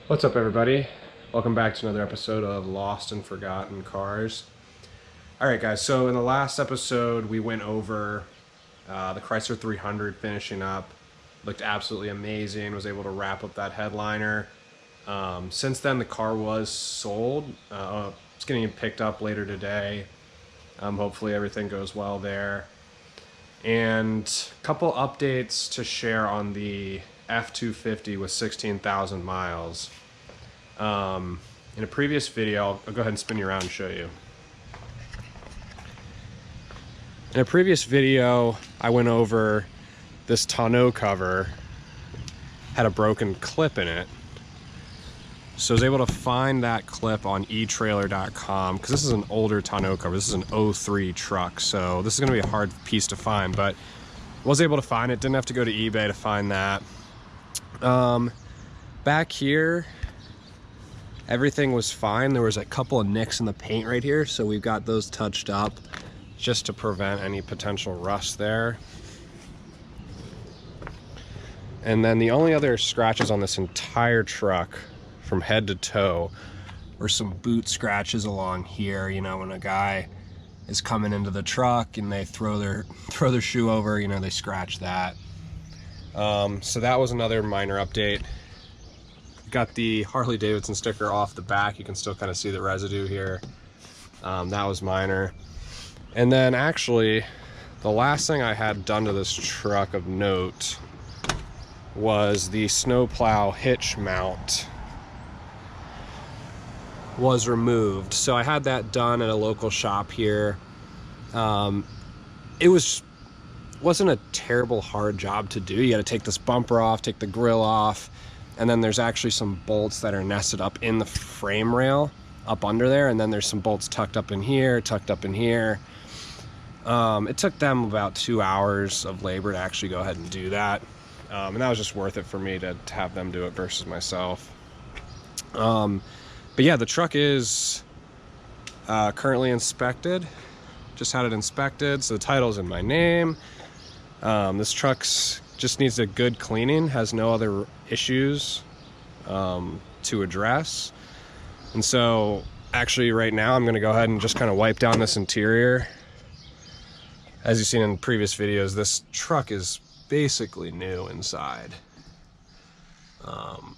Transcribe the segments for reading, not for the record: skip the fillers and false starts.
What's up, everybody? Welcome back to another episode of Lost and Forgotten Cars. Alright guys, so in the last episode we went over the Chrysler 300 finishing up. Looked absolutely amazing, was able to wrap up that headliner. Since then the car was sold. It's getting picked up later today. Hopefully everything goes well there. And a couple updates to share on the F-250 with 16,000 miles. In a previous video, I'll go ahead and spin you around and show you. In a previous video, I went over this tonneau cover, had a broken clip in it. So I was able to find that clip on eTrailer.com because this is an older tonneau cover. This is an 03 truck, so this is going to be a hard piece to find, but was able to find it. Didn't have to go to eBay to find that. Back here, everything was fine. There was a couple of nicks in the paint right here, so we've got those touched up just to prevent any potential rust there. And then the only other scratches on this entire truck from head to toe were some boot scratches along here. You know, when a guy is coming into the truck and they throw their shoe over, you know, they scratch that. So that was another minor update. Got the Harley Davidson sticker off the back. You can still kind of see the residue here. That was minor. And then actually, the last thing I had done to this truck of note was the snowplow hitch mount was removed. So I had that done at a local shop here. It wasn't a terrible hard job to do. You got to take this bumper off, take the grill off, and then there's actually some bolts that are nested up in the frame rail up under there, and then there's some bolts tucked up in here, tucked up in here. It took them about 2 hours of labor to actually go ahead and do that, and that was just worth it for me to have them do it versus myself. But yeah, the truck is currently inspected. Just had it inspected, so the title's in my name. This truck's just needs a good cleaning, has no other issues to address. And so actually right now I'm gonna go ahead and just kind of wipe down this interior. As you've seen in previous videos, this truck is basically new inside.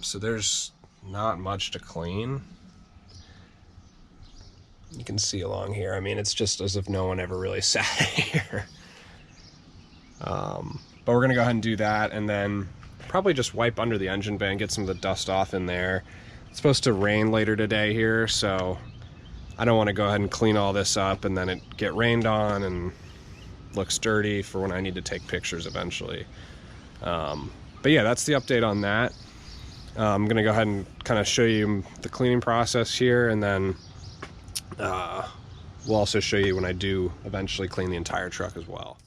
So there's not much to clean. You can see along here, I mean, it's just as if no one ever really sat here. But we're gonna go ahead and do that, and then probably just wipe under the engine bay and get some of the dust off in there. It's supposed to rain later today here, so I don't want to go ahead and clean all this up and then it get rained on and looks dirty for when I need to take pictures eventually. But yeah, that's the update on that. I'm gonna go ahead and kind of show you the cleaning process here, and then we'll also show you when I do eventually clean the entire truck as well.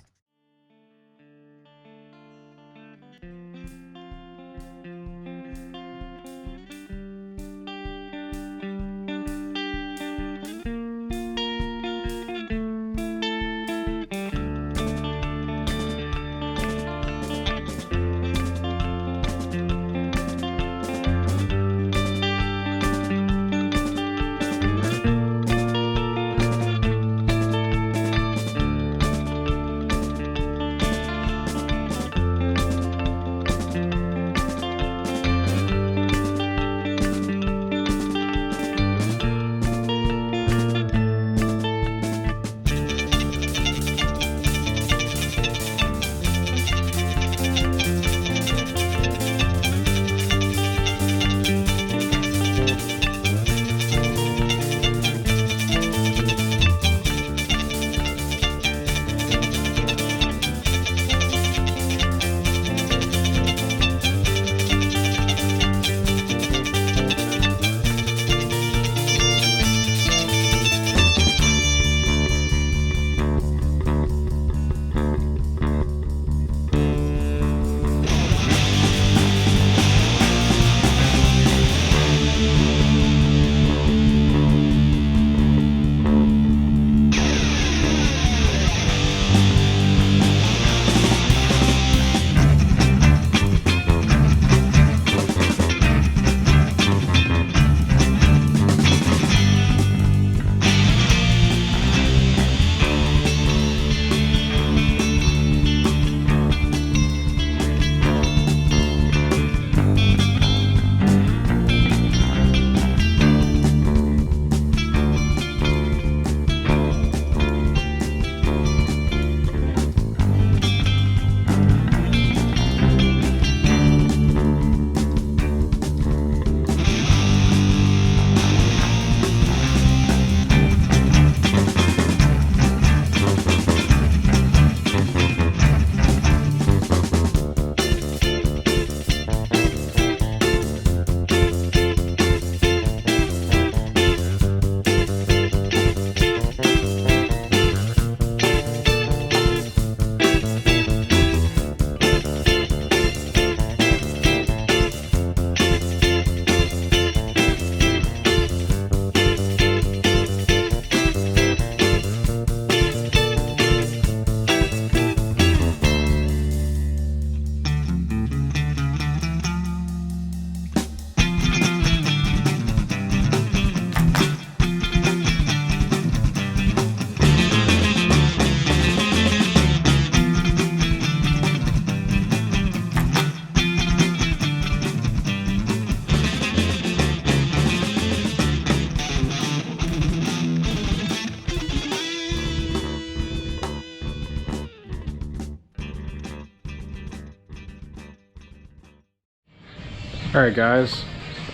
All right, guys,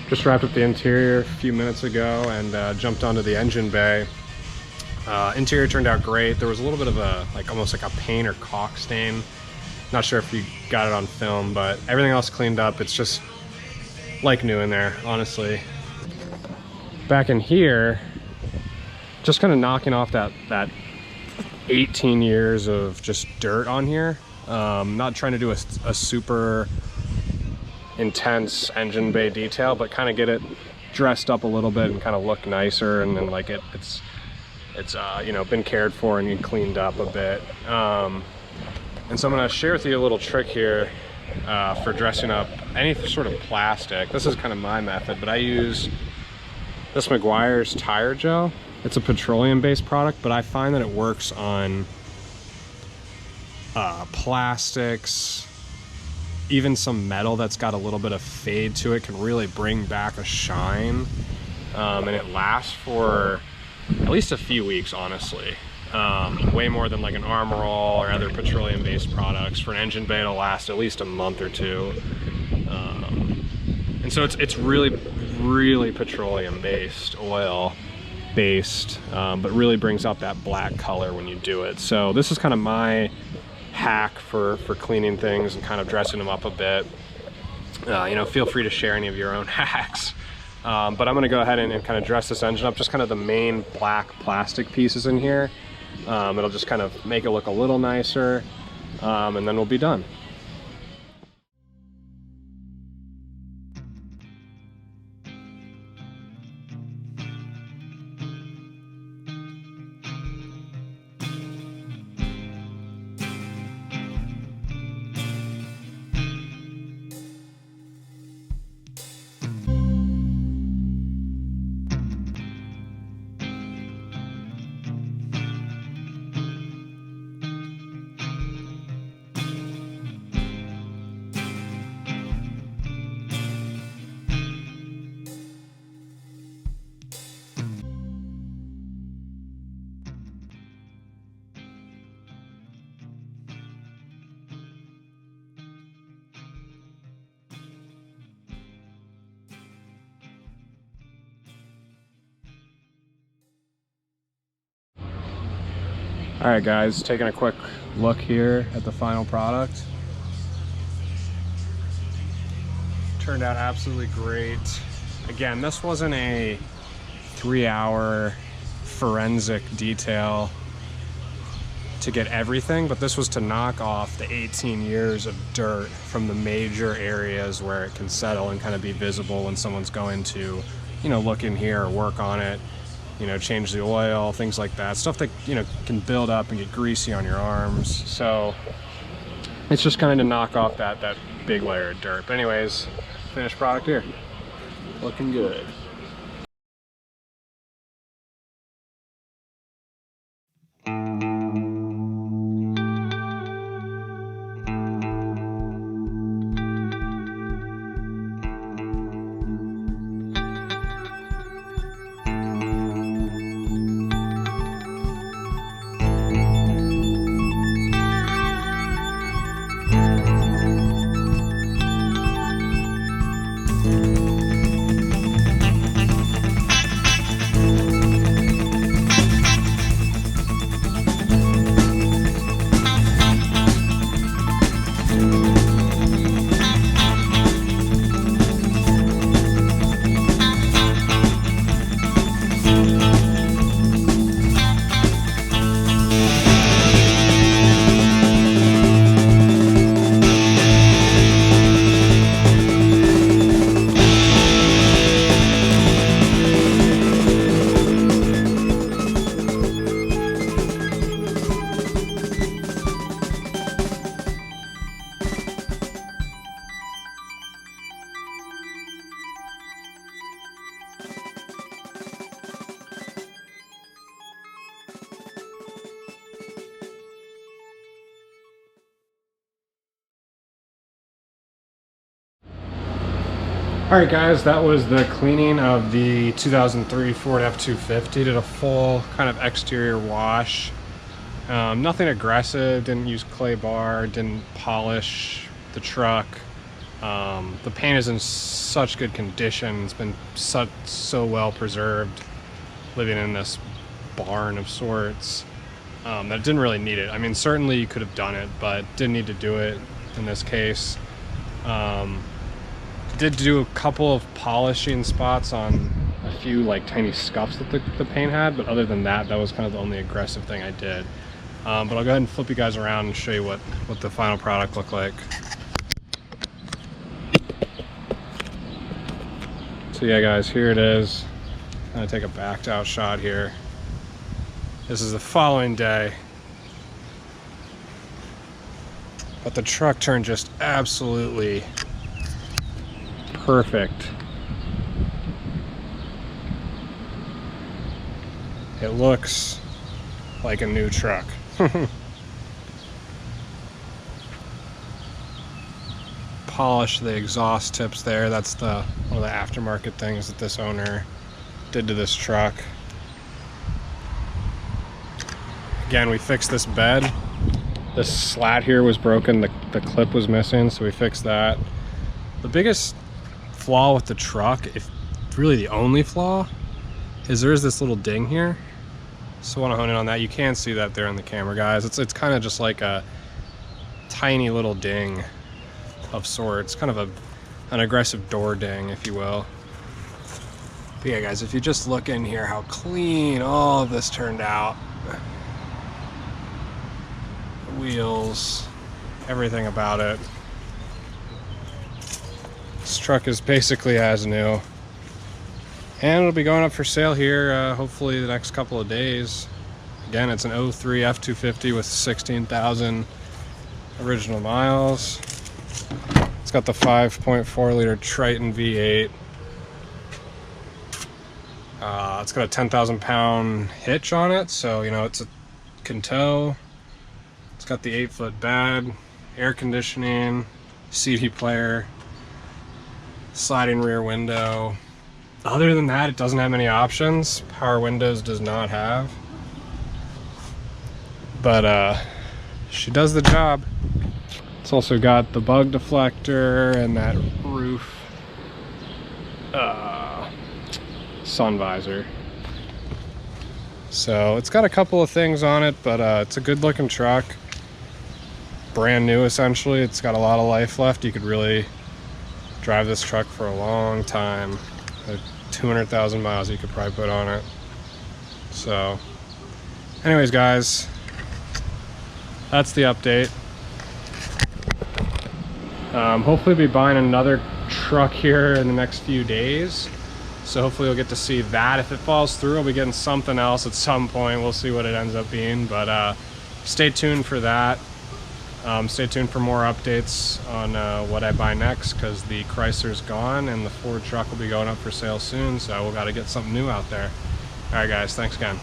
just wrapped up the interior a few minutes ago and jumped onto the engine bay. Interior turned out great. There was a little bit of a, almost like a paint or caulk stain. Not sure if you got it on film, but everything else cleaned up. It's just like new in there, honestly. Back in here, just kind of knocking off that 18 years of just dirt on here. Not trying to do a super intense engine bay detail, but kind of get it dressed up a little bit and kind of look nicer, and then like it's you know, been cared for and cleaned up a bit. And so I'm going to share with you a little trick here for dressing up any sort of plastic. This is kind of my method, but I use this Meguiar's tire gel. It's a petroleum-based product, but I find that it works on plastics, even some metal that's got a little bit of fade to it can really bring back a shine, and it lasts for at least a few weeks, honestly. Way more than like an Armor All or other petroleum-based products. For an engine bay, it'll last at least a month or two. And so it's really petroleum-based, oil-based, but really brings out that black color when you do it. So this is kind of my hack for cleaning things and kind of dressing them up a bit. You know, feel free to share any of your own hacks. But I'm going to go ahead and kind of dress this engine up, just kind of the main black plastic pieces in here. It'll just kind of make it look a little nicer, and then we'll be done. All right, guys, taking a quick look here at the final product. Turned out absolutely great. Again, this wasn't a 3-hour forensic detail to get everything, but this was to knock off the 18 years of dirt from the major areas where it can settle and kind of be visible when someone's going to, you know, look in here or work on it. You know, change the oil, things like that. Stuff that, you know, can build up and get greasy on your arms. So it's just kind of to knock off that big layer of dirt. But anyways, finished product here. Looking good. Alright guys, that was the cleaning of the 2003 Ford F-250. Did a full kind of exterior wash. Nothing aggressive, didn't use clay bar, didn't polish the truck. The paint is in such good condition. It's been so well preserved, living in this barn of sorts, that it didn't really need it. I mean, certainly you could have done it, but didn't need to do it in this case. Did do a couple of polishing spots on a few like tiny scuffs that the paint had, but other than that, that was kind of the only aggressive thing I did. But I'll go ahead and flip you guys around and show you what the final product looked like. So yeah guys, here it is. I'm gonna take a backed out shot here. This is the following day. But the truck turned just absolutely perfect. It looks like a new truck. Polish the exhaust tips there. That's one of the aftermarket things that this owner did to this truck. Again, we fixed this bed. This slat here was broken, the clip was missing, so we fixed that. The biggest flaw with the truck, if really the only flaw, is there's this little ding here. So I want to hone in on that. You can see that there on the camera, guys. It's kind of just like a tiny little ding of sorts, kind of an aggressive door ding, if you will. But yeah, guys, if you just look in here, how clean all of this turned out. The wheels, everything about it. This truck is basically as new. And it'll be going up for sale here, hopefully the next couple of days. Again, it's an 03 F-250 with 16,000 original miles. It's got the 5.4 liter Triton V8. It's got a 10,000 pound hitch on it, so you know can tow. It's got the 8-foot bed, air conditioning, CD player, sliding rear window. Other than that, it doesn't have many options. Power windows does not have. But she does the job. It's also got the bug deflector and that roof sun visor. So it's got a couple of things on it, but it's a good looking truck. Brand new essentially. It's got a lot of life left. You could really drive this truck for a long time. 200,000 miles you could probably put on it. So anyways guys, that's the update. Hopefully we'll be buying another truck here in the next few days, so hopefully we'll get to see that. If it falls through, we'll be getting something else at some point. We'll see what it ends up being, but stay tuned for that. Stay tuned for more updates on what I buy next, because the Chrysler's gone and the Ford truck will be going up for sale soon, so we've got to get something new out there. Alright guys, thanks again.